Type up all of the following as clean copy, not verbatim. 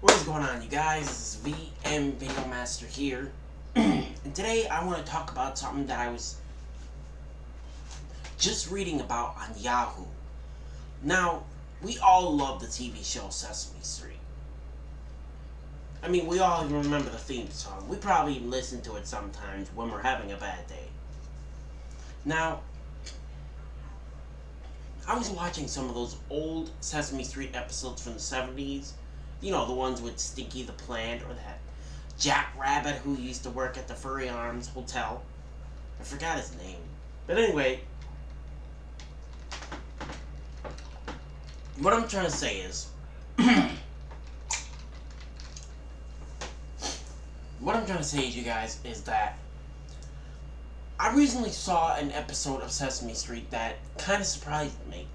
What is going on, you guys? This is VM Video Master here. And today I want to talk about something that I was just reading about on Yahoo. Now, we all love the TV show Sesame Street. I mean, we all even remember the theme song. We probably even listen to it sometimes when we're having a bad day. Now, I was watching some of those old Sesame Street episodes from the 70s. You know, the ones with Stinky the Plant or that Jack Rabbit who used to work at the Furry Arms Hotel. I forgot his name. But anyway, what I'm trying to say is, you guys, is that I recently saw an episode of Sesame Street that kind of surprised me.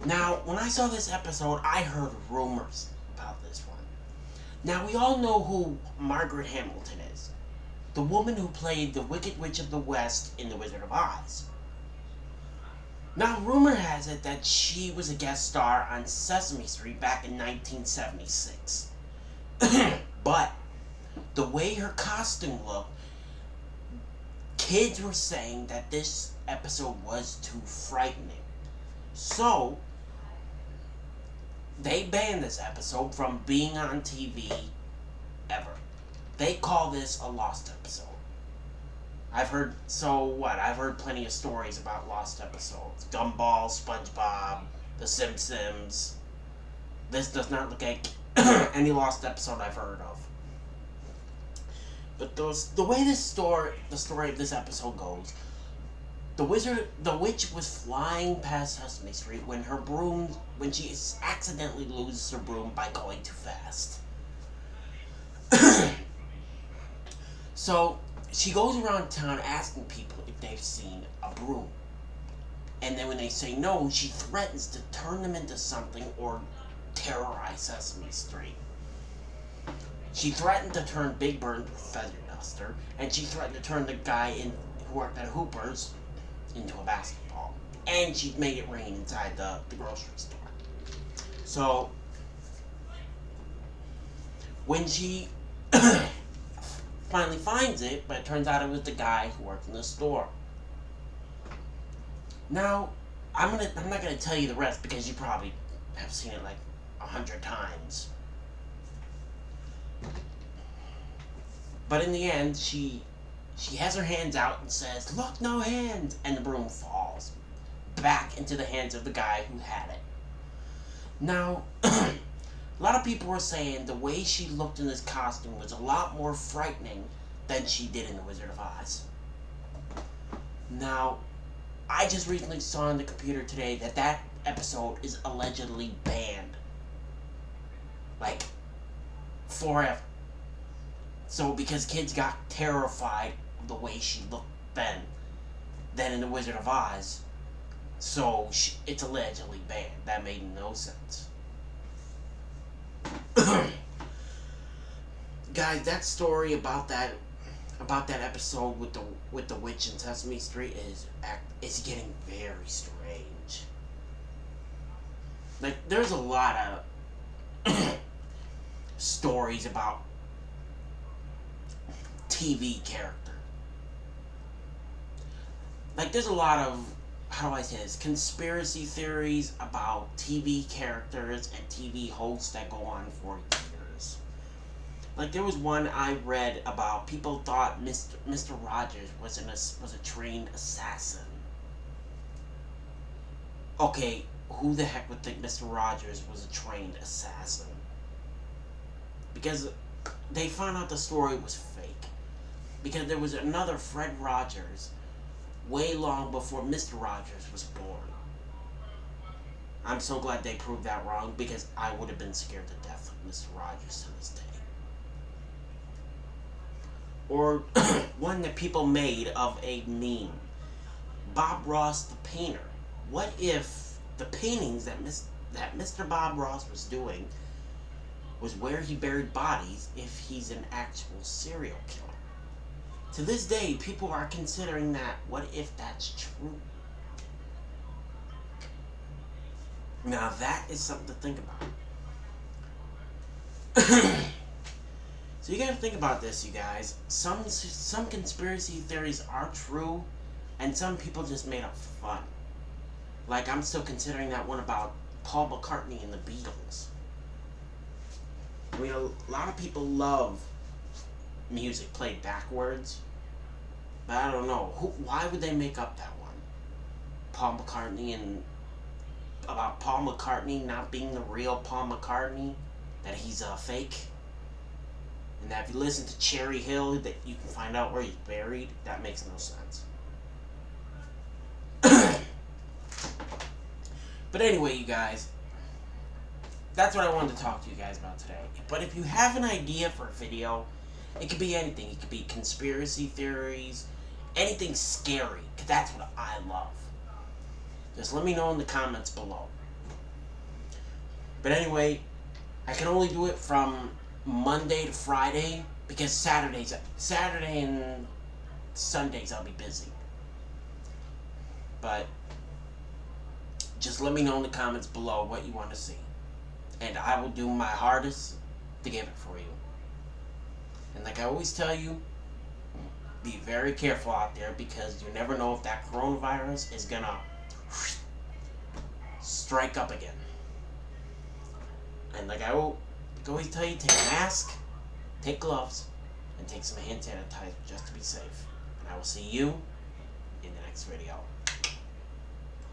Now, when I saw this episode, I heard rumors about this one. Now, we all know who Margaret Hamilton is. The woman who played the Wicked Witch of the West in The Wizard of Oz. Now, rumor has it that she was a guest star on Sesame Street back in 1976. But the way her costume looked, kids were saying that this episode was too frightening. So, they banned this episode from being on TV ever. They call this a lost episode. I've heard plenty of stories about lost episodes. Gumball, SpongeBob, The Simpsons. This does not look like any lost episode I've heard of. But the way the story of this episode goes, the witch was flying past Sesame Street when she accidentally loses her broom by going too fast. So she goes around town asking people if they've seen a broom. And then when they say no, she threatens to turn them into something or terrorize Sesame Street. She threatened to turn Big Bird into a feather duster, and she threatened to turn the guy who worked at Hooper's into a basketball. And she made it rain inside the grocery store. So, when she finally finds it, but it turns out it was the guy who worked in the store. Now, I'm not gonna tell you the rest because you probably have seen it like 100 times. But in the end, she has her hands out and says, "Look, no hands!" And the broom falls back into the hands of the guy who had it. Now, a lot of people were saying the way she looked in this costume was a lot more frightening than she did in The Wizard of Oz. Now, I just recently saw on the computer today that episode is allegedly banned. Like, forever. So, because kids got terrified of the way she looked then in The Wizard of Oz, so it's allegedly banned. That made no sense. Guys, that story about that episode with the witch in Sesame Street is getting very strange. Like, there's a lot of stories about TV character. Like, there's a lot of, how do I say this, conspiracy theories about TV characters and TV hosts that go on for years. Like, there was one I read about, people thought Mr. Rogers was a trained assassin. Okay, who the heck would think Mr. Rogers was a trained assassin? Because they found out the story was fake. Because there was another Fred Rogers way long before Mr. Rogers was born. I'm so glad they proved that wrong because I would have been scared to death of Mr. Rogers to this day. Or one that people made of a meme. Bob Ross the painter. What if the paintings that Mr. Bob Ross was doing was where he buried bodies if he's an actual serial killer? To this day, people are considering that. What if that's true? Now that is something to think So you gotta think about this, you guys. Some conspiracy theories are true, and some people just made up for fun. Like, I'm still considering that one about Paul McCartney and the Beatles. I mean, a lot of people love music played backwards, but I don't know. Why would they make up that one? Paul McCartney and about Paul McCartney not being the real Paul McCartney, that he's a fake, and that if you listen to Cherry Hill, that you can find out where he's buried. That makes no sense. But anyway, you guys, that's what I wanted to talk to you guys about today. But if you have an idea for a video, it could be anything. It could be conspiracy theories, anything scary, because that's what I love. Just let me know in the comments below. But anyway, I can only do it from Monday to Friday, because Saturday and Sundays I'll be busy. But just let me know in the comments below what you want to see, and I will do my hardest to get it for you. And like I always tell you, be very careful out there, because you never know if that coronavirus is gonna strike up again. And like I always tell you, take a mask, take gloves, and take some hand sanitizer just to be safe. And I will see you in the next video.